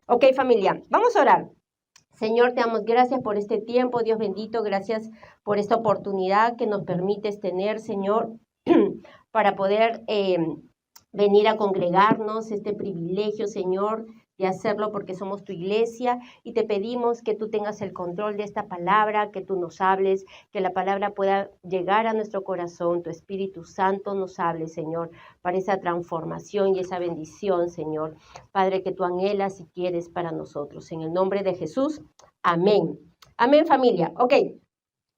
Ok, familia, vamos a orar. Señor, te damos gracias por este tiempo, Dios bendito, gracias por esta oportunidad que nos permites tener, Señor, para poder venir a congregarnos, este privilegio, Señor, de hacerlo porque somos tu iglesia, y te pedimos que tú tengas el control de esta palabra, que tú nos hables, que la palabra pueda llegar a nuestro corazón, tu Espíritu Santo nos hable, Señor, para esa transformación y esa bendición, Señor. Padre, que tú anhelas y quieres para nosotros. En el nombre de Jesús, amén. Amén, familia. Ok,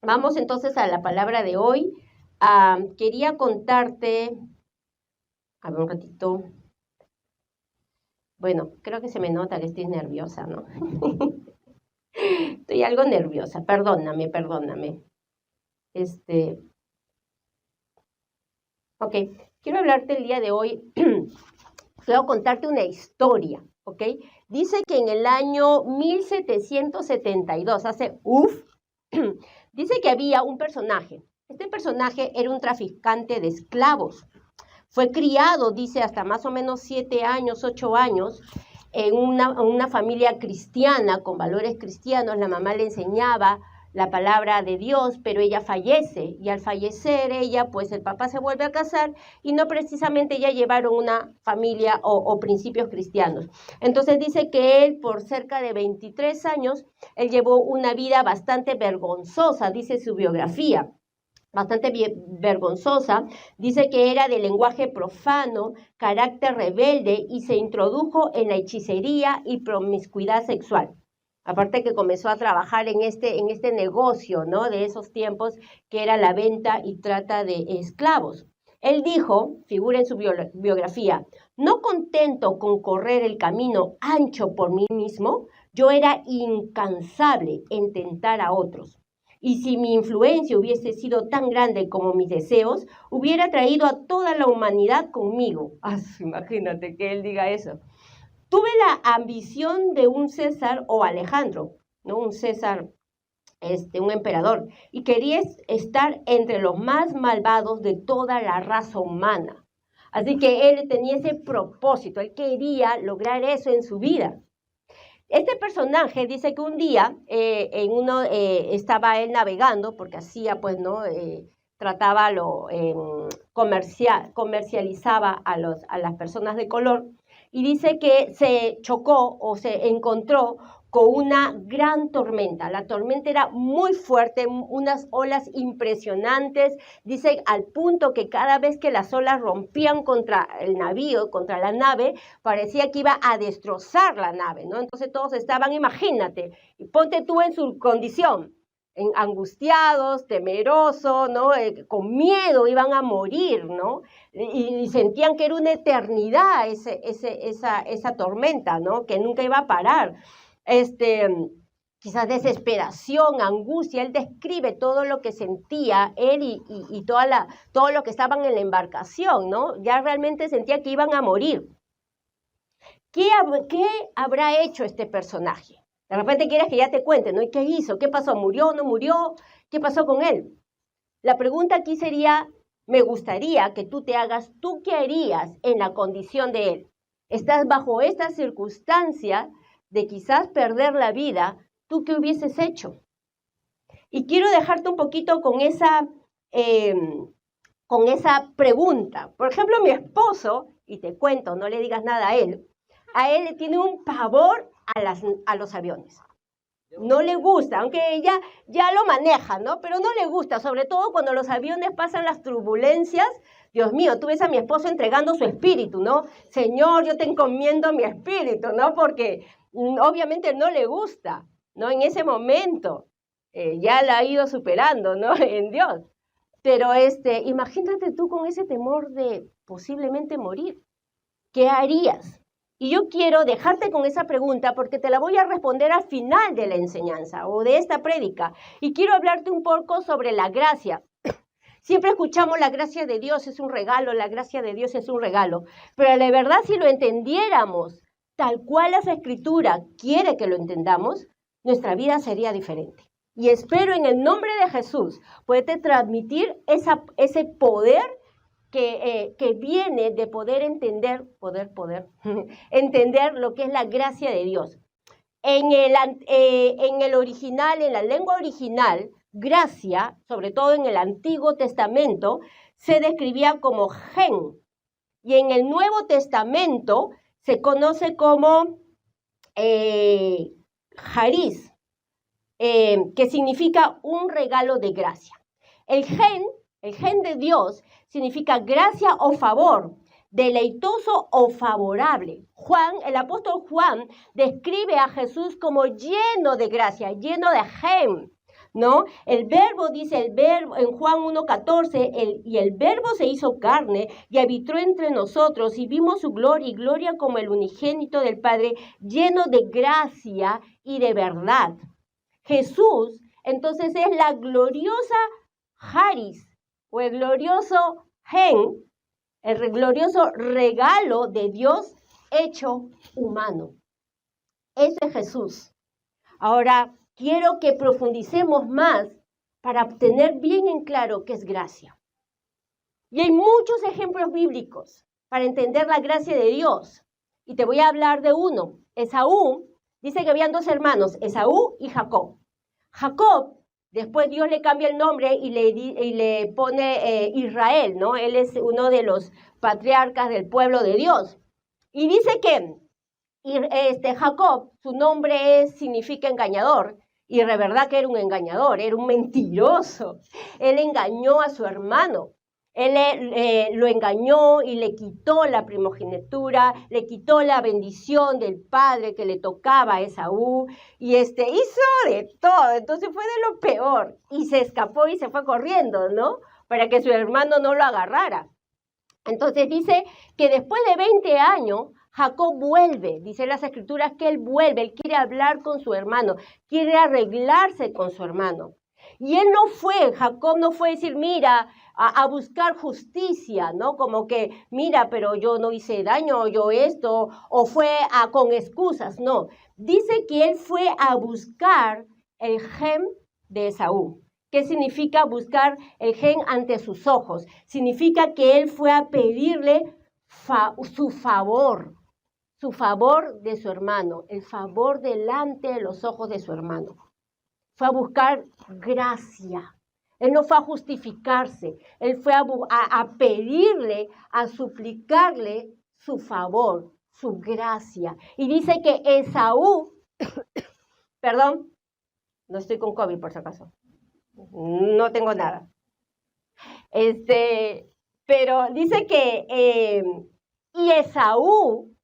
vamos entonces a la palabra de hoy. Quería contarte, a ver un ratito. Bueno, creo que se me nota que estoy nerviosa, ¿no? Estoy algo nerviosa, perdóname. Ok, quiero hablarte el día de hoy, quiero contarte una historia, ¿ok? Dice que en el año 1772, dice que había un personaje. Este personaje era un traficante de esclavos. Fue criado, dice, hasta más o menos 7 años, 8 años, en una familia cristiana, con valores cristianos. La mamá le enseñaba la palabra de Dios, pero ella fallece, y al fallecer ella, pues el papá se vuelve a casar, y no precisamente ya llevaron una familia o principios cristianos. Entonces dice que él, por cerca de 23 años, él llevó una vida bastante vergonzosa, dice su biografía. Bastante vergonzosa. Dice que era de lenguaje profano, carácter rebelde, y se introdujo en la hechicería y promiscuidad sexual. Aparte que comenzó a trabajar en este negocio, ¿no?, de esos tiempos, que era la venta y trata de esclavos. Él dijo, figura en su biografía, no contento con correr el camino ancho por mí mismo, yo era incansable en tentar a otros. Y si mi influencia hubiese sido tan grande como mis deseos, hubiera traído a toda la humanidad conmigo. Imagínate que él diga eso. Tuve la ambición de un César o Alejandro, ¿no? Un César, un emperador, y quería estar entre los más malvados de toda la raza humana. Así que él tenía ese propósito, él quería lograr eso en su vida. Este personaje dice que un día estaba él navegando, porque hacía, pues, ¿no? Comercializaba a las personas de color, y dice que se chocó o se encontró con una gran tormenta. La tormenta era muy fuerte, unas olas impresionantes, dice, al punto que cada vez que las olas rompían contra el navío, contra la nave, parecía que iba a destrozar la nave, ¿no? Entonces todos estaban, imagínate, y ponte tú en su condición, angustiados, temerosos, ¿no? Con miedo, iban a morir, ¿no? Y sentían que era una eternidad esa tormenta, ¿no? Que nunca iba a parar. Quizás desesperación, angustia. Él describe todo lo que sentía él y todo lo que estaban en la embarcación, ¿no? Ya realmente sentía que iban a morir. ¿Qué habrá hecho este personaje? De repente quieres que ya te cuente, ¿no? ¿Y qué hizo? ¿Qué pasó? ¿Murió? ¿No murió? ¿Qué pasó con él? La pregunta aquí sería, me gustaría que tú te hagas, ¿tú qué harías en la condición de él? Estás bajo esta circunstancia de quizás perder la vida, ¿tú qué hubieses hecho? Y quiero dejarte un poquito con esa pregunta. Por ejemplo, mi esposo, y te cuento, no le digas nada a él le tiene un pavor a los aviones. No le gusta, aunque ella ya lo maneja, ¿no? Pero no le gusta, sobre todo cuando los aviones pasan las turbulencias. Dios mío, tú ves a mi esposo entregando su espíritu, ¿no? Señor, yo te encomiendo mi espíritu, ¿no? Porque obviamente no le gusta, ¿no? En ese momento ya la ha ido superando, ¿no? En Dios. Pero imagínate tú con ese temor de posiblemente morir. ¿Qué harías? Y yo quiero dejarte con esa pregunta porque te la voy a responder al final de la enseñanza o de esta prédica. Y quiero hablarte un poco sobre la gracia. Siempre escuchamos la gracia de Dios es un regalo, la gracia de Dios es un regalo. Pero la verdad, si lo entendiéramos tal cual la Escritura quiere que lo entendamos, nuestra vida sería diferente. Y espero en el nombre de Jesús poderte transmitir ese poder que viene de poder entender, entender lo que es la gracia de Dios. En el original, en la lengua original, gracia, sobre todo en el Antiguo Testamento, se describía como gen. Y en el Nuevo Testamento se conoce como charis, que significa un regalo de gracia. El gen de Dios significa gracia o favor, deleitoso o favorable. El apóstol Juan describe a Jesús como lleno de gracia, lleno de gen, ¿no? El verbo, dice el verbo en Juan 1:14, y el verbo se hizo carne y habitó entre nosotros y vimos su gloria y gloria como el unigénito del Padre, lleno de gracia y de verdad. Jesús, entonces, es la gloriosa charis, o el glorioso gen, el glorioso regalo de Dios hecho humano. Ese es Jesús. Ahora, quiero que profundicemos más para tener bien en claro qué es gracia. Y hay muchos ejemplos bíblicos para entender la gracia de Dios. Y te voy a hablar de uno. Esaú, dice que habían dos hermanos, Esaú y Jacob. Jacob, después Dios le cambia el nombre y le pone Israel, ¿no? Él es uno de los patriarcas del pueblo de Dios. Y dice que Jacob, su nombre significa engañador, y de verdad que era un engañador, era un mentiroso. Él engañó a su hermano. Él lo engañó y le quitó la primogenitura, le quitó la bendición del padre que le tocaba a Esaú, y hizo de todo. Entonces fue de lo peor, y se escapó y se fue corriendo, ¿no? Para que su hermano no lo agarrara. Entonces dice que después de 20 años, Jacob vuelve, dice las escrituras que él vuelve, él quiere hablar con su hermano, quiere arreglarse con su hermano. Y Jacob no fue a decir, mira, a buscar justicia, ¿no? Como que, mira, pero yo no hice daño, yo esto, o fue con excusas, no. Dice que él fue a buscar el gen de Esaú. ¿Qué significa buscar el gen ante sus ojos? Significa que él fue a pedirle su favor de su hermano, el favor delante de los ojos de su hermano. Fue a buscar gracia. Él no fue a justificarse, él fue a pedirle, a suplicarle su favor, su gracia. Y dice que Esaú, perdón, no estoy con COVID por si acaso, no tengo nada. Pero dice que y Esaú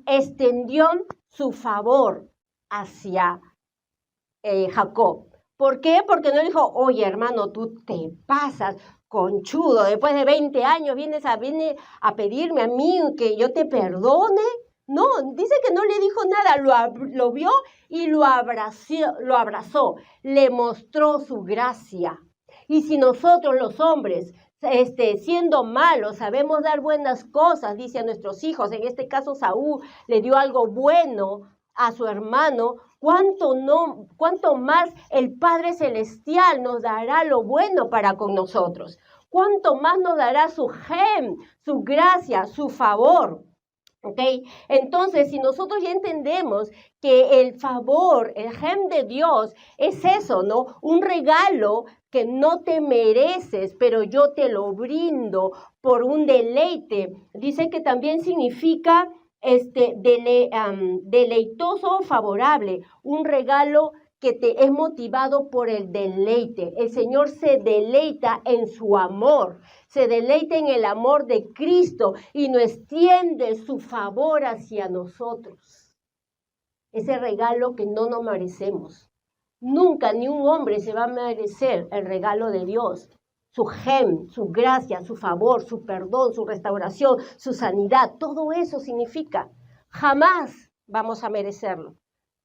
extendió su favor hacia Jacob. ¿Por qué? Porque no le dijo, oye hermano, tú te pasas, conchudo, después de 20 años vienes a pedirme a mí que yo te perdone. No, dice que no le dijo nada, lo vio y lo abrazó, le mostró su gracia. Y si nosotros los hombres, siendo malos, sabemos dar buenas cosas, dice a nuestros hijos, en este caso Saúl le dio algo bueno a su hermano, ¿cuánto más el Padre Celestial nos dará lo bueno para con nosotros? ¿Cuánto más nos dará su gen, su gracia, su favor? ¿Ok? Entonces, si nosotros ya entendemos que el favor, el gen de Dios es eso, ¿no? Un regalo que no te mereces, pero yo te lo brindo por un deleite. Dice que también significa deleitoso o favorable, un regalo que te es motivado por el deleite. El Señor se deleita en su amor, se deleita en el amor de Cristo y nos extiende su favor hacia nosotros. Ese regalo que no nos merecemos. Nunca ni un hombre se va a merecer el regalo de Dios. Su gen, su gracia, su favor, su perdón, su restauración, su sanidad, todo eso significa. Jamás vamos a merecerlo.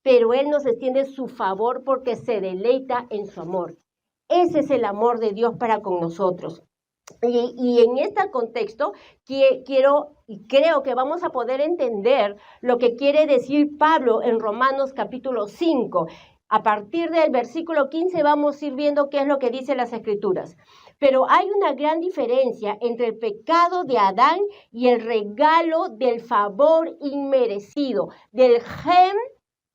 Pero Él nos extiende su favor porque se deleita en su amor. Ese es el amor de Dios para con nosotros. Y en este contexto quiero y creo que vamos a poder entender lo que quiere decir Pablo en Romanos capítulo 5. A partir del versículo 15 vamos a ir viendo qué es lo que dicen las Escrituras. Pero hay una gran diferencia entre el pecado de Adán y el regalo del favor inmerecido, del gen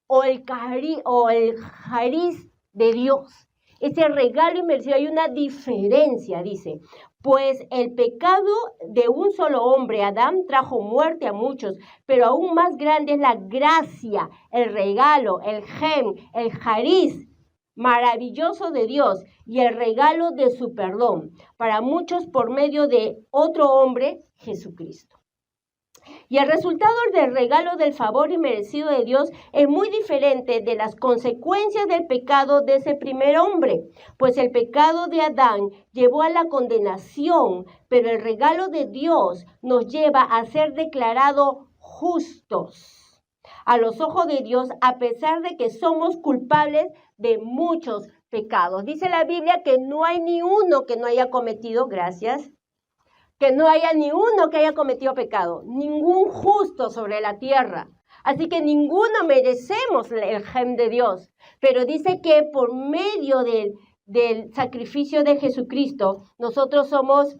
o el jariz de Dios. Ese regalo inmerecido, hay una diferencia, dice. Pues el pecado de un solo hombre, Adán, trajo muerte a muchos, pero aún más grande es la gracia, el regalo, el gen, el jariz maravilloso de Dios y el regalo de su perdón para muchos por medio de otro hombre, Jesucristo. Y el resultado del regalo del favor inmerecido de Dios es muy diferente de las consecuencias del pecado de ese primer hombre, pues el pecado de Adán llevó a la condenación, pero el regalo de Dios nos lleva a ser declarados justos a los ojos de Dios, a pesar de que somos culpables de muchos pecados. Dice la Biblia que no hay ni uno que no haya cometido, gracias, que no haya ni uno que haya cometido pecado, ningún justo sobre la tierra. Así que ninguno merecemos el gen de Dios. Pero dice que por medio del sacrificio de Jesucristo, nosotros somos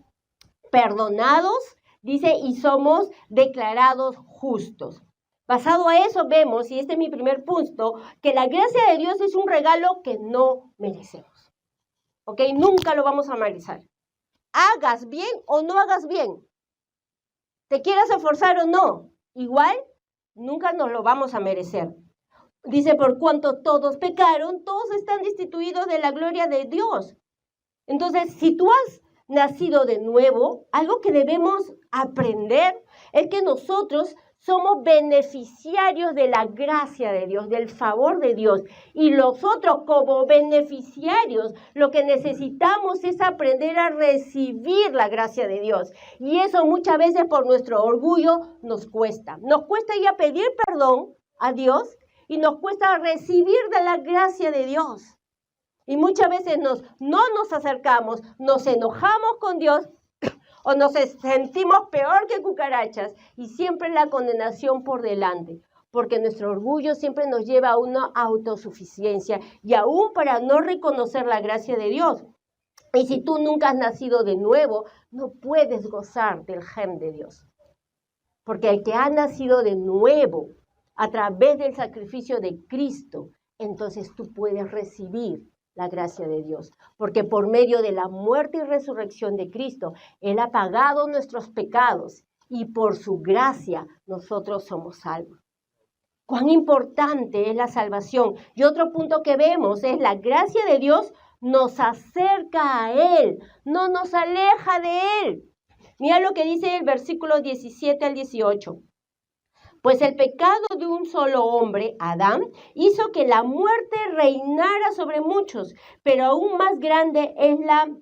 perdonados, dice, y somos declarados justos. Basado a eso vemos, y este es mi primer punto, que la gracia de Dios es un regalo que no merecemos. ¿Ok? Nunca lo vamos a merecer. Hagas bien o no hagas bien, te quieras esforzar o no, igual nunca nos lo vamos a merecer. Dice, por cuanto todos pecaron, todos están destituidos de la gloria de Dios. Entonces, si tú has nacido de nuevo, algo que debemos aprender es que nosotros somos beneficiarios de la gracia de Dios, del favor de Dios. Y nosotros como beneficiarios, lo que necesitamos es aprender a recibir la gracia de Dios. Y eso muchas veces por nuestro orgullo nos cuesta. Nos cuesta ya pedir perdón a Dios y nos cuesta recibir de la gracia de Dios. Y muchas veces no nos acercamos, nos enojamos con Dios, o nos sentimos peor que cucarachas y siempre la condenación por delante, porque nuestro orgullo siempre nos lleva a una autosuficiencia y aún para no reconocer la gracia de Dios. Y si tú nunca has nacido de nuevo, no puedes gozar del gen de Dios, porque el que ha nacido de nuevo a través del sacrificio de Cristo, entonces tú puedes recibir la gracia de Dios, porque por medio de la muerte y resurrección de Cristo, Él ha pagado nuestros pecados y por su gracia nosotros somos salvos. Cuán importante es la salvación. Y otro punto que vemos es la gracia de Dios nos acerca a Él, no nos aleja de Él. Mira lo que dice el versículo 17 al 18. Pues el pecado de un solo hombre, Adán, hizo que la muerte reinara sobre muchos, pero aún más grande es la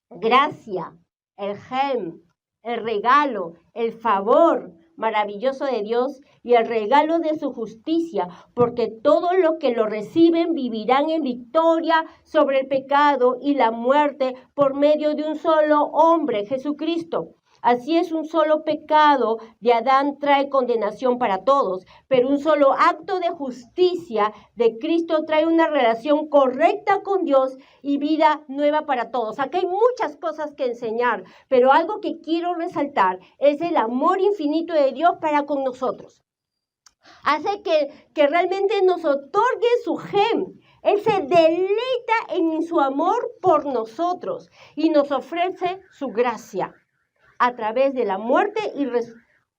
gracia, el gen, el regalo, el favor maravilloso de Dios y el regalo de su justicia, porque todos los que lo reciben vivirán en victoria sobre el pecado y la muerte por medio de un solo hombre, Jesucristo. Así es, un solo pecado de Adán trae condenación para todos, pero un solo acto de justicia de Cristo trae una relación correcta con Dios y vida nueva para todos. Aquí hay muchas cosas que enseñar, pero algo que quiero resaltar es el amor infinito de Dios para con nosotros. Hace que realmente nos otorgue su gen. Él se deleita en su amor por nosotros y nos ofrece su gracia a través de la muerte y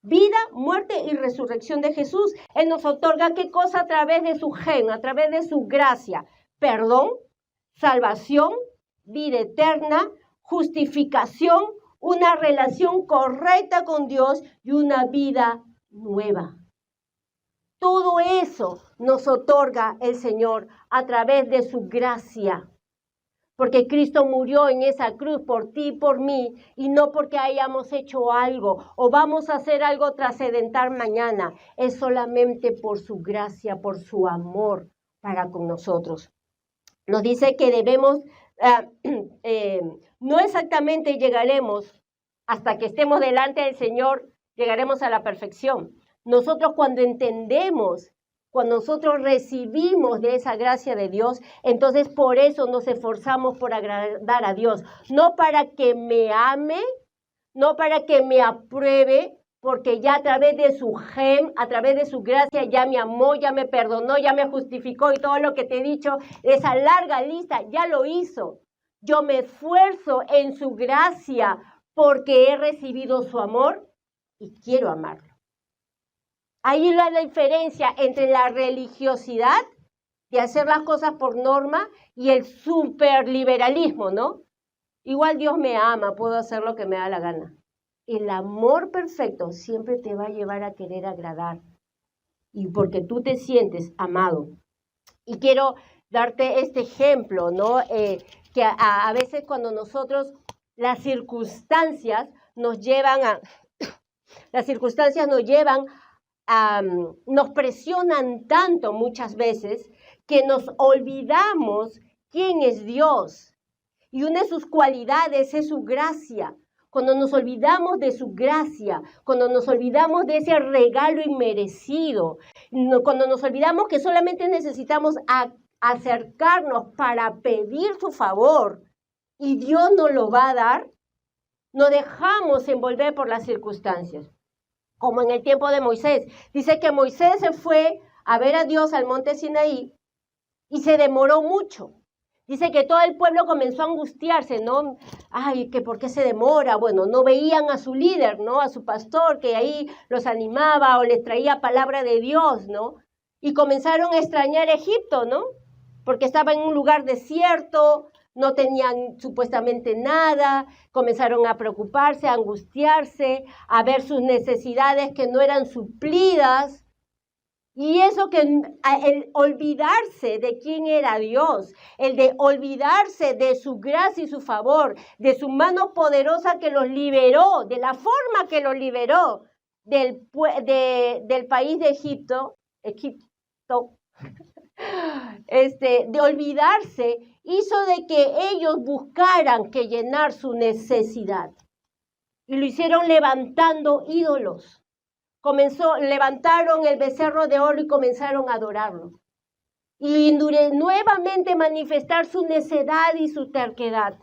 vida, muerte y resurrección de Jesús. Él nos otorga ¿qué cosa? A través de su gen, a través de su gracia. Perdón, salvación, vida eterna, justificación, una relación correcta con Dios y una vida nueva. Todo eso nos otorga el Señor a través de su gracia. Porque Cristo murió en esa cruz por ti y por mí, y no porque hayamos hecho algo o vamos a hacer algo trascendental mañana. Es solamente por su gracia, por su amor para con nosotros. Nos dice que debemos, no exactamente llegaremos hasta que estemos delante del Señor, llegaremos a la perfección. Nosotros cuando entendemos Cuando nosotros recibimos de esa gracia de Dios, entonces por eso nos esforzamos por agradar a Dios. No para que me ame, no para que me apruebe, porque ya a través de su gem, a través de su gracia, ya me amó, ya me perdonó, ya me justificó y todo lo que te he dicho, esa larga lista, ya lo hizo. Yo me esfuerzo en su gracia porque he recibido su amor y quiero amarlo. Ahí es la diferencia entre la religiosidad de hacer las cosas por norma y el superliberalismo, ¿no? Igual Dios me ama, puedo hacer lo que me da la gana. El amor perfecto siempre te va a llevar a querer agradar. Y porque tú te sientes amado. Y quiero darte este ejemplo, ¿no? Que a veces cuando nosotros, las circunstancias nos llevan nos presionan tanto muchas veces que nos olvidamos quién es Dios. Y una de sus cualidades es su gracia. Cuando nos olvidamos de su gracia, cuando nos olvidamos de ese regalo inmerecido, cuando nos olvidamos que solamente necesitamos acercarnos para pedir su favor y Dios nos lo va a dar, nos dejamos envolver por las circunstancias. Como en el tiempo de Moisés. Dice que Moisés se fue a ver a Dios al monte Sinaí y se demoró mucho. Dice que todo el pueblo comenzó a angustiarse, ¿no? Ay, que ¿por qué se demora? Bueno, no veían a su líder, ¿no? A su pastor que ahí los animaba o les traía palabra de Dios, ¿no? Y comenzaron a extrañar Egipto, ¿no? Porque estaba en un lugar desierto, no tenían supuestamente nada, comenzaron a preocuparse, a angustiarse, a ver sus necesidades que no eran suplidas. Y eso que el olvidarse de quién era Dios, el de olvidarse de su gracia y su favor, de su mano poderosa que los liberó, de la forma que los liberó del país de Egipto, de olvidarse, hizo de que ellos buscaran que llenar su necesidad. Y lo hicieron levantando ídolos. Levantaron el becerro de oro y comenzaron a adorarlo. Y nuevamente manifestar su necedad y su terquedad,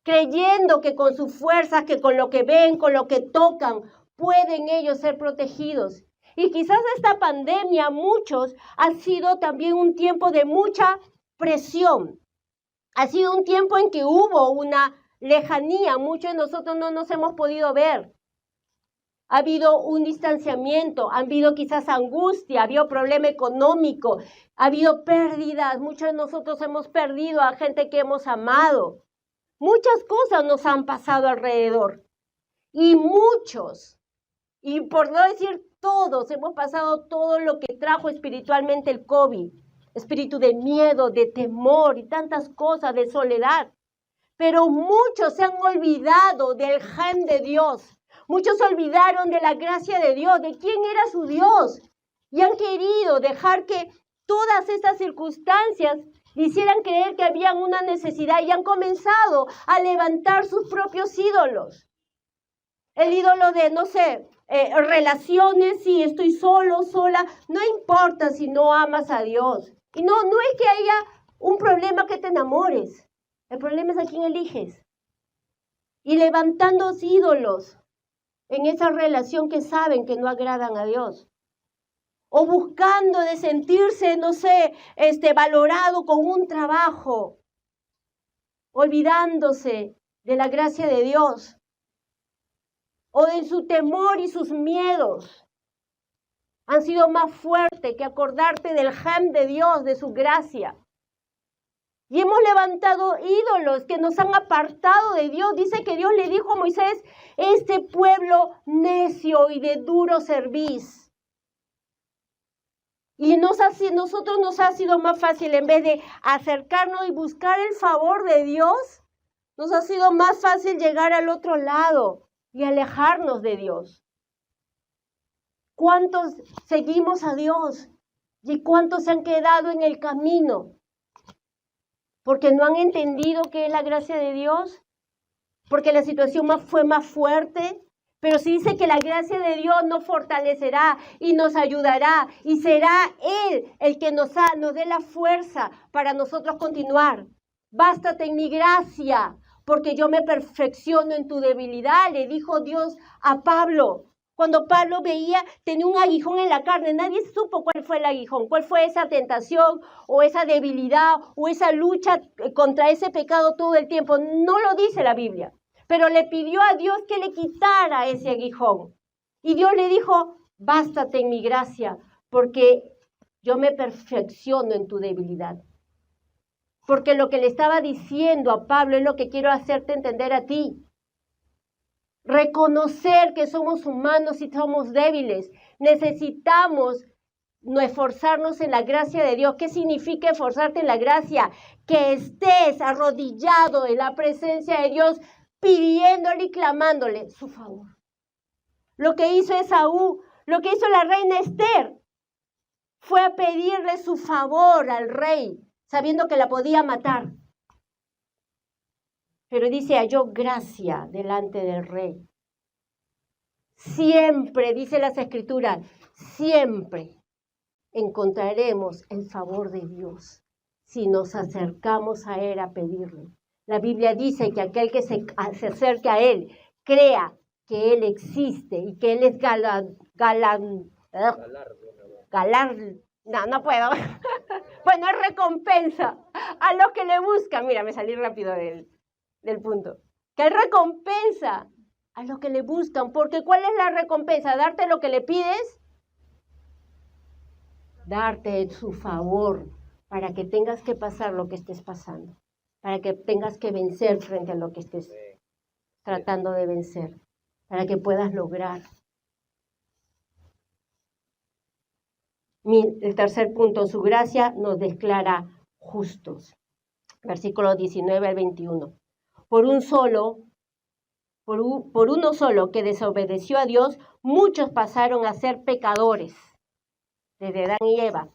creyendo que con sus fuerzas, que con lo que ven, con lo que tocan, pueden ellos ser protegidos. Y quizás esta pandemia, muchos, ha sido también un tiempo de mucha presión. Ha sido un tiempo en que hubo una lejanía, muchos de nosotros no nos hemos podido ver. Ha habido un distanciamiento, ha habido quizás angustia, ha habido problema económico, ha habido pérdidas. Muchos de nosotros hemos perdido a gente que hemos amado. Muchas cosas nos han pasado alrededor. Y muchos, y por no decir todos, hemos pasado todo lo que trajo espiritualmente el COVID. Espíritu de miedo, de temor y tantas cosas, de soledad. Pero muchos se han olvidado del gen de Dios. Muchos se olvidaron de la gracia de Dios, de quién era su Dios. Y han querido dejar que todas estas circunstancias le hicieran creer que habían una necesidad y han comenzado a levantar sus propios ídolos. El ídolo de, no sé, relaciones, si estoy solo, sola, no importa si no amas a Dios. Y no es que haya un problema que te enamores. El problema es a quién eliges. Y levantando ídolos en esa relación que saben que no agradan a Dios. O buscando de sentirse, no sé, valorado con un trabajo. Olvidándose de la gracia de Dios. O de su temor y sus miedos. Han sido más fuertes que acordarte del gem de Dios, de su gracia. Y hemos levantado ídolos que nos han apartado de Dios. Dice que Dios le dijo a Moisés, este pueblo necio y de duro cerviz. Y nosotros nos ha sido más fácil, en vez de acercarnos y buscar el favor de Dios, nos ha sido más fácil llegar al otro lado y alejarnos de Dios. ¿Cuántos seguimos a Dios? ¿Y cuántos se han quedado en el camino? Porque no han entendido qué es la gracia de Dios, porque la situación fue más fuerte, Pero si dice que la gracia de Dios nos fortalecerá y nos ayudará y será Él el que nos dé la fuerza para nosotros continuar. Bástate en mi gracia, porque yo me perfecciono en tu debilidad, le dijo Dios a Pablo. Cuando Pablo tenía un aguijón en la carne, nadie supo cuál fue el aguijón, cuál fue esa tentación o esa debilidad o esa lucha contra ese pecado todo el tiempo. No lo dice la Biblia, pero le pidió a Dios que le quitara ese aguijón. Y Dios le dijo, bástate en mi gracia, porque yo me perfecciono en tu debilidad. Porque lo que le estaba diciendo a Pablo es lo que quiero hacerte entender a ti. Reconocer que somos humanos y somos débiles. Necesitamos esforzarnos en la gracia de Dios. ¿Qué significa esforzarte en la gracia? Que estés arrodillado en la presencia de Dios, pidiéndole y clamándole su favor. Lo que hizo Esaú, lo que hizo la reina Esther, fue a pedirle su favor al rey, sabiendo que la podía matar. Pero dice, halló gracia delante del rey. Siempre, dice las Escrituras, siempre encontraremos el favor de Dios si nos acercamos a Él a pedirle. La Biblia dice que aquel que se acerque a Él, crea que Él existe y que Él es no puedo. Bueno, es recompensa a los que le buscan. Mira, me salí rápido del punto. Que Él recompensa a los que le buscan. Porque ¿cuál es la recompensa? ¿Darte lo que le pides? Darte su favor para que tengas que pasar lo que estés pasando. Para que tengas que vencer frente a lo que estés tratando de vencer. Para que puedas lograr. El tercer punto, su gracia nos declara justos. Versículo 19 al 21. Por uno solo que desobedeció a Dios, muchos pasaron a ser pecadores. Desde Adán y Eva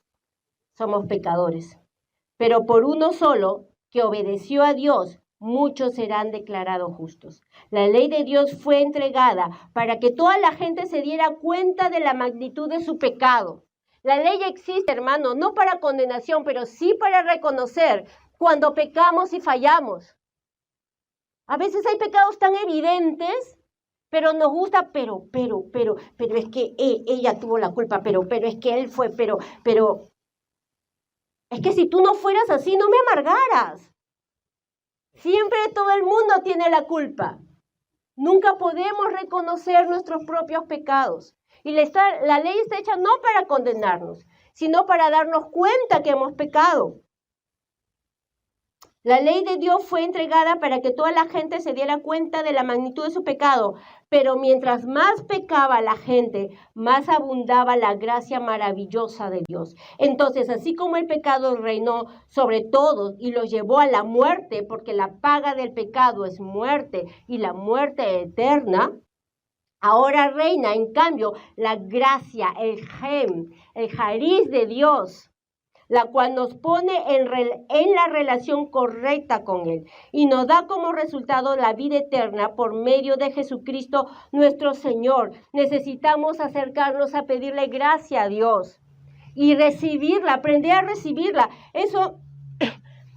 somos pecadores. Pero por uno solo que obedeció a Dios, muchos serán declarados justos. La ley de Dios fue entregada para que toda la gente se diera cuenta de la magnitud de su pecado. La ley existe, hermano, no para condenación, pero sí para reconocer cuando pecamos y fallamos. A veces hay pecados tan evidentes, pero nos gusta, pero es que ella tuvo la culpa, pero es que él fue, pero es que si tú no fueras así, no me amargaras. Siempre todo el mundo tiene la culpa. Nunca podemos reconocer nuestros propios pecados. Y la ley está hecha no para condenarnos, sino para darnos cuenta que hemos pecado. La ley de Dios fue entregada para que toda la gente se diera cuenta de la magnitud de su pecado, pero mientras más pecaba la gente, más abundaba la gracia maravillosa de Dios. Entonces, así como el pecado reinó sobre todos y los llevó a la muerte, porque la paga del pecado es muerte y la muerte eterna, ahora reina, en cambio, la gracia, el jariz de Dios, la cual nos pone en la relación correcta con Él y nos da como resultado la vida eterna por medio de Jesucristo nuestro Señor. Necesitamos acercarnos a pedirle gracia a Dios y recibirla, aprender a recibirla. Eso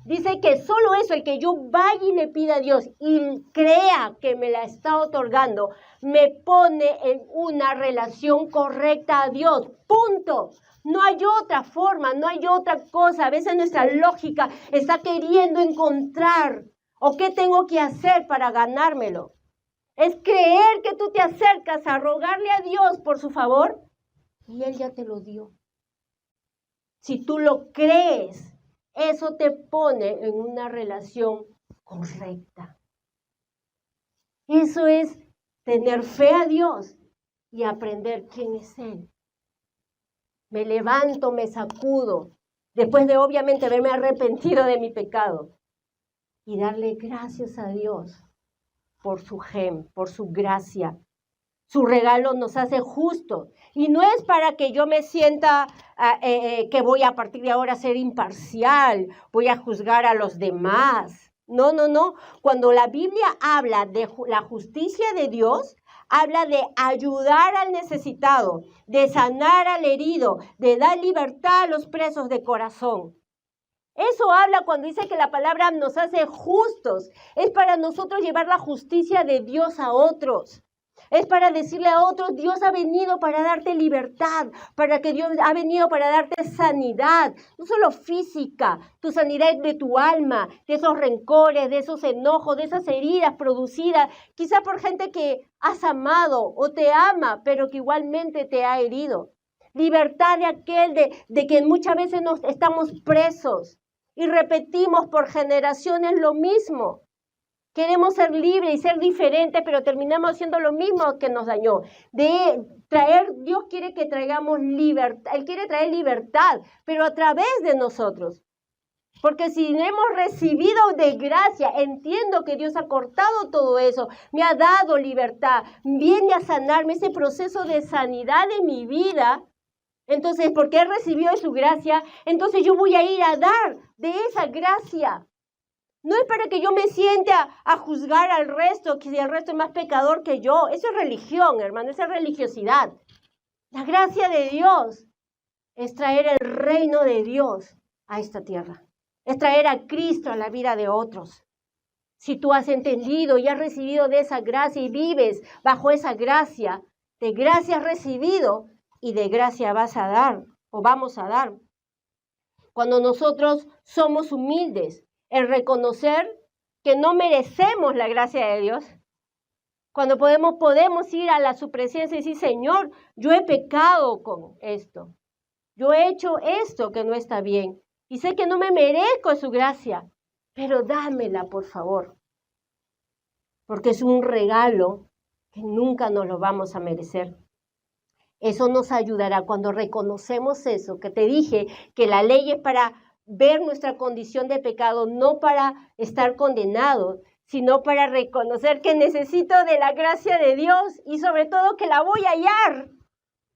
dice que solo eso, el que yo vaya y le pida a Dios y crea que me la está otorgando, me pone en una relación correcta a Dios. Punto. No hay otra forma, no hay otra cosa. A veces nuestra lógica está queriendo encontrar o qué tengo que hacer para ganármelo. Es creer que tú te acercas a rogarle a Dios por su favor y Él ya te lo dio. Si tú lo crees, eso te pone en una relación correcta. Eso es tener fe a Dios y aprender quién es Él. Me levanto, me sacudo, después de obviamente haberme arrepentido de mi pecado y darle gracias a Dios por su por su gracia. Su regalo nos hace justos y no es para que yo me sienta que voy a partir de ahora a ser imparcial, voy a juzgar a los demás. No. Cuando la Biblia habla de la justicia de Dios, habla de ayudar al necesitado, de sanar al herido, de dar libertad a los presos de corazón. Eso habla cuando dice que la palabra nos hace justos. Es para nosotros llevar la justicia de Dios a otros. Es para decirle a otros, Dios ha venido para darte libertad, para que Dios ha venido para darte sanidad, no solo física, tu sanidad de tu alma, de esos rencores, de esos enojos, de esas heridas producidas, quizá por gente que has amado o te ama, pero que igualmente te ha herido. Libertad de aquel de que muchas veces nos estamos presos y repetimos por generaciones lo mismo. Queremos ser libres y ser diferentes, pero terminamos haciendo lo mismo que nos dañó. Dios quiere que traigamos libertad. Él quiere traer libertad, pero a través de nosotros. Porque si hemos recibido de gracia, entiendo que Dios ha cortado todo eso, me ha dado libertad, viene a sanarme ese proceso de sanidad de mi vida. Entonces, porque Él recibió de su gracia, entonces yo voy a ir a dar de esa gracia. No es para que yo me siente a juzgar al resto, que si el resto es más pecador que yo. Eso es religión, hermano, eso es religiosidad. La gracia de Dios es traer el reino de Dios a esta tierra. Es traer a Cristo a la vida de otros. Si tú has entendido y has recibido de esa gracia y vives bajo esa gracia, de gracia has recibido y de gracia vas a dar o vamos a dar. Cuando nosotros somos humildes, el reconocer que no merecemos la gracia de Dios. Cuando podemos ir a su presencia y decir, Señor, yo he pecado con esto. Yo he hecho esto que no está bien. Y sé que no me merezco su gracia, pero dámela, por favor. Porque es un regalo que nunca nos lo vamos a merecer. Eso nos ayudará cuando reconocemos eso, que te dije que la ley es para ver nuestra condición de pecado, no para estar condenados, sino para reconocer que necesito de la gracia de Dios y sobre todo que la voy a hallar.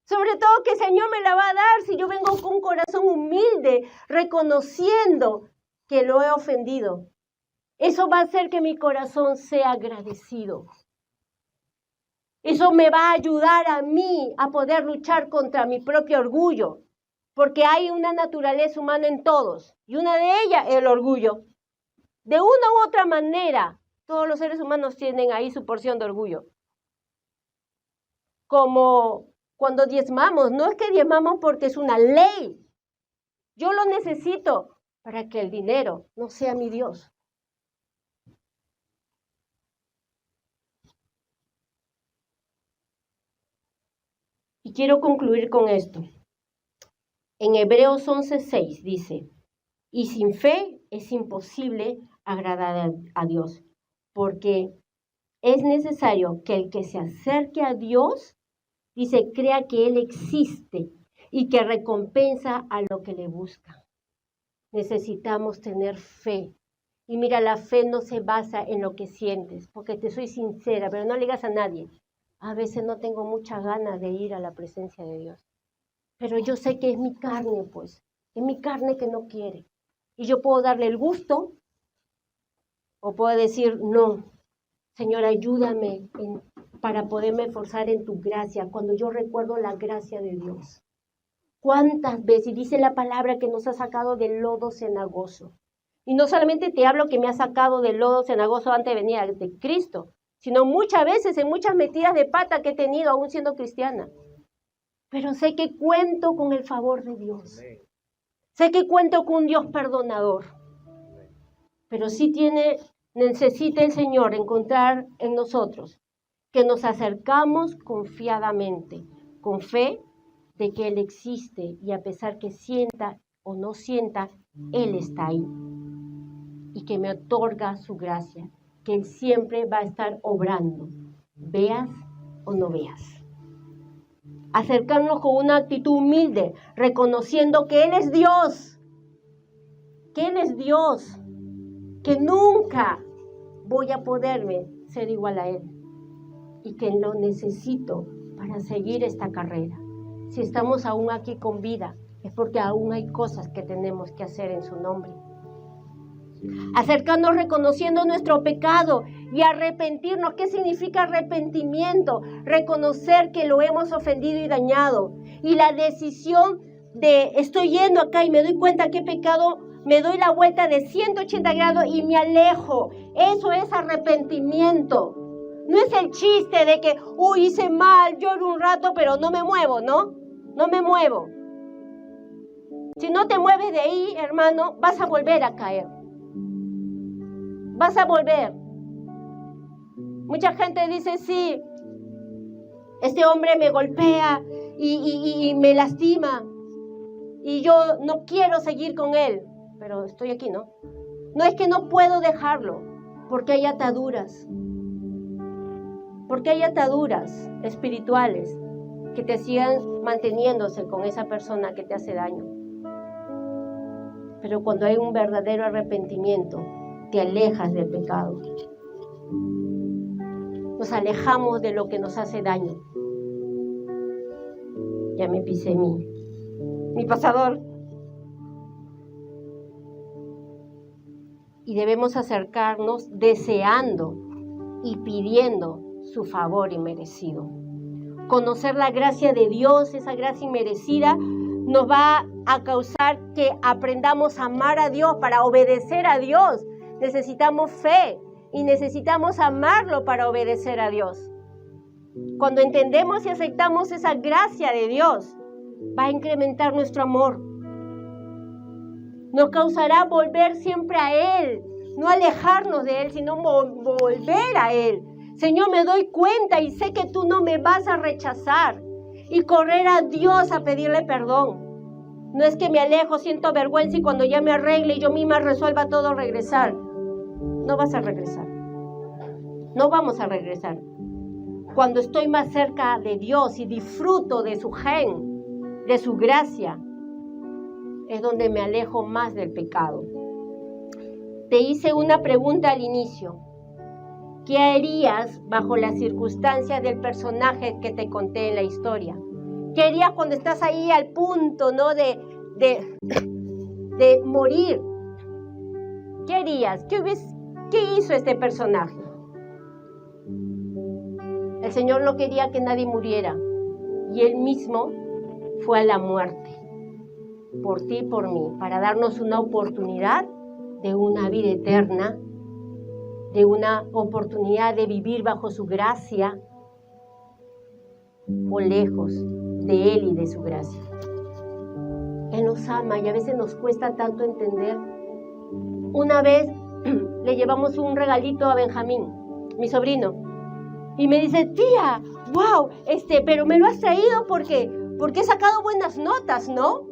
Sobre todo que el Señor me la va a dar si yo vengo con un corazón humilde, reconociendo que lo he ofendido. Eso va a hacer que mi corazón sea agradecido. Eso me va a ayudar a mí a poder luchar contra mi propio orgullo. Porque hay una naturaleza humana en todos, y una de ellas es el orgullo. De una u otra manera, todos los seres humanos tienen ahí su porción de orgullo. Como cuando diezmamos, no es que diezmamos porque es una ley. Yo lo necesito para que el dinero no sea mi Dios. Y quiero concluir con esto. En Hebreos 11:6 dice, y sin fe es imposible agradar a Dios, porque es necesario que el que se acerque a Dios, dice, crea que Él existe y que recompensa a lo que le busca. Necesitamos tener fe. Y mira, la fe no se basa en lo que sientes, porque te soy sincera, pero no le digas a nadie. A veces no tengo muchas ganas de ir a la presencia de Dios. Pero yo sé que es mi carne, pues. Es mi carne que no quiere. Y yo puedo darle el gusto o puedo decir, no, Señor, ayúdame para poderme esforzar en tu gracia, cuando yo recuerdo la gracia de Dios. ¿Cuántas veces? Dice la palabra que nos ha sacado del lodo cenagoso. Y no solamente te hablo que me ha sacado del lodo cenagoso antes de venir de Cristo, sino muchas veces en muchas metidas de pata que he tenido aún siendo cristiana. Pero sé que cuento con el favor de Dios. Sé que cuento con un Dios perdonador. Pero sí necesita el Señor encontrar en nosotros que nos acercamos confiadamente, con fe de que Él existe y a pesar que sienta o no sienta, Él está ahí. Y que me otorga su gracia, que Él siempre va a estar obrando, veas o no veas. Acercarnos con una actitud humilde, reconociendo que Él es Dios, que nunca voy a poderme ser igual a Él y que lo necesito para seguir esta carrera. Si estamos aún aquí con vida, es porque aún hay cosas que tenemos que hacer en su nombre. Acercarnos reconociendo nuestro pecado y arrepentirnos. ¿Qué significa arrepentimiento? Reconocer que lo hemos ofendido y dañado. Y la decisión de estoy yendo acá y me doy cuenta que he pecado, me doy la vuelta de 180 grados y me alejo. Eso es arrepentimiento. No es el chiste de que, hice mal, lloro un rato, pero no me muevo, ¿no? No me muevo. Si no te mueves de ahí, hermano, vas a volver a caer. Vas a volver. Mucha gente dice, sí, este hombre me golpea y me lastima. Y yo no quiero seguir con él. Pero estoy aquí, ¿no? No es que no puedo dejarlo, porque hay ataduras. Porque hay ataduras espirituales que te sigan manteniéndose con esa persona que te hace daño. Pero cuando hay un verdadero arrepentimiento, te alejas del pecado. Nos alejamos de lo que nos hace daño. Ya me pisé mi pasador. Y debemos acercarnos deseando y pidiendo su favor inmerecido. Conocer la gracia de Dios, esa gracia inmerecida, nos va a causar que aprendamos a amar a Dios. Para obedecer a Dios necesitamos fe y necesitamos amarlo para obedecer a Dios. Cuando entendemos y aceptamos esa gracia de Dios, va a incrementar nuestro amor. Nos causará volver siempre a Él, no alejarnos de Él, sino volver a Él. Señor, me doy cuenta y sé que tú no me vas a rechazar. Y correr a Dios a pedirle perdón. No es que me alejo, siento vergüenza y cuando ya me arregle y yo misma resuelva todo regresar. No vas a regresar. No vamos a regresar. Cuando estoy más cerca de Dios y disfruto de su gen, de su gracia, es donde me alejo más del pecado. Te hice una pregunta al inicio. ¿Qué harías bajo las circunstancias del personaje que te conté en la historia? ¿Qué harías cuando estás ahí al punto, ¿no? de morir? ¿Qué harías? ¿Qué hizo este personaje? El Señor no quería que nadie muriera y Él mismo fue a la muerte por ti y por mí, para darnos una oportunidad de una vida eterna, de una oportunidad de vivir bajo su gracia o lejos de Él y de su gracia. Él nos ama y a veces nos cuesta tanto entender. Una vez le llevamos un regalito a Benjamín, mi sobrino, y me dice, tía, wow, pero me lo has traído porque he sacado buenas notas, ¿no?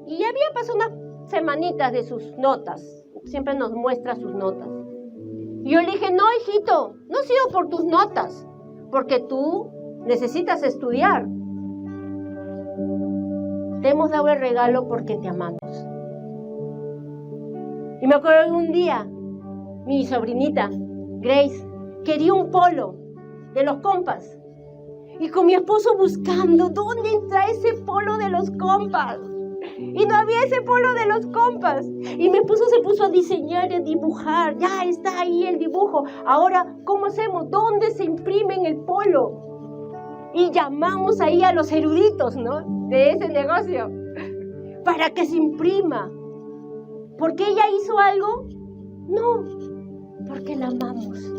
Y ya había pasado unas semanitas de sus notas. Siempre nos muestra sus notas. Y yo le dije, no, hijito, no ha sido por tus notas, porque tú necesitas estudiar. Te hemos dado el regalo porque te amamos. Y me acuerdo de un día, mi sobrinita, Grace, quería un polo de los compas. Y con mi esposo buscando, ¿dónde está ese polo de los compas? Y no había ese polo de los compas. Y mi esposo se puso a diseñar y a dibujar. Ya está ahí el dibujo. Ahora, ¿cómo hacemos? ¿Dónde se imprime en el polo? Y llamamos ahí a los eruditos, ¿no? De ese negocio. Para que se imprima. ¿Por qué ella hizo algo? No, porque la amamos.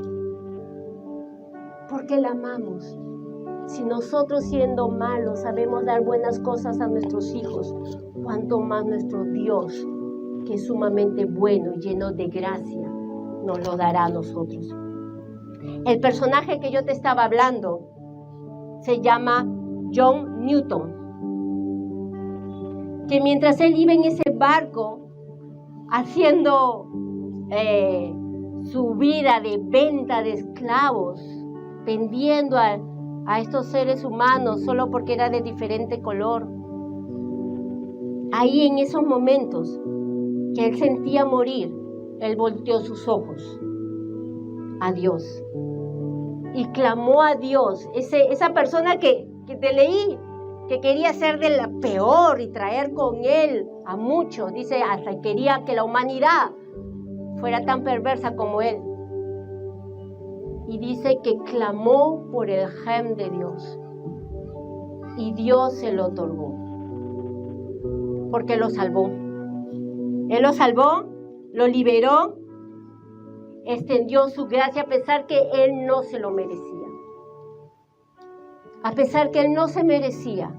Porque la amamos. Si nosotros siendo malos sabemos dar buenas cosas a nuestros hijos, cuanto más nuestro Dios, que es sumamente bueno y lleno de gracia, nos lo dará a nosotros. El personaje que yo te estaba hablando se llama John Newton, que mientras él iba en ese barco haciendo su vida de venta de esclavos, vendiendo a estos seres humanos solo porque era de diferente color. Ahí en esos momentos que él sentía morir, él volteó sus ojos a Dios y clamó a Dios. Esa persona que te leí, que quería ser de la peor y traer con él a muchos, dice, hasta quería que la humanidad fuera tan perversa como él. Y dice que clamó por el gem de Dios. Y Dios se lo otorgó. Porque lo salvó. Él lo salvó, lo liberó, extendió su gracia a pesar que él no se lo merecía. A pesar que él no se merecía,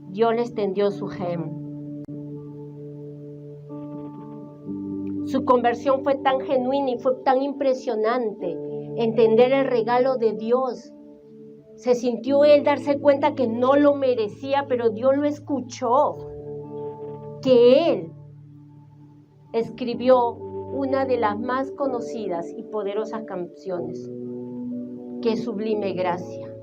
Dios le extendió su gem. Su conversión fue tan genuina y fue tan impresionante entender el regalo de Dios. Se sintió él darse cuenta que no lo merecía, pero Dios lo escuchó. Que él escribió una de las más conocidas y poderosas canciones, que es Sublime Gracia.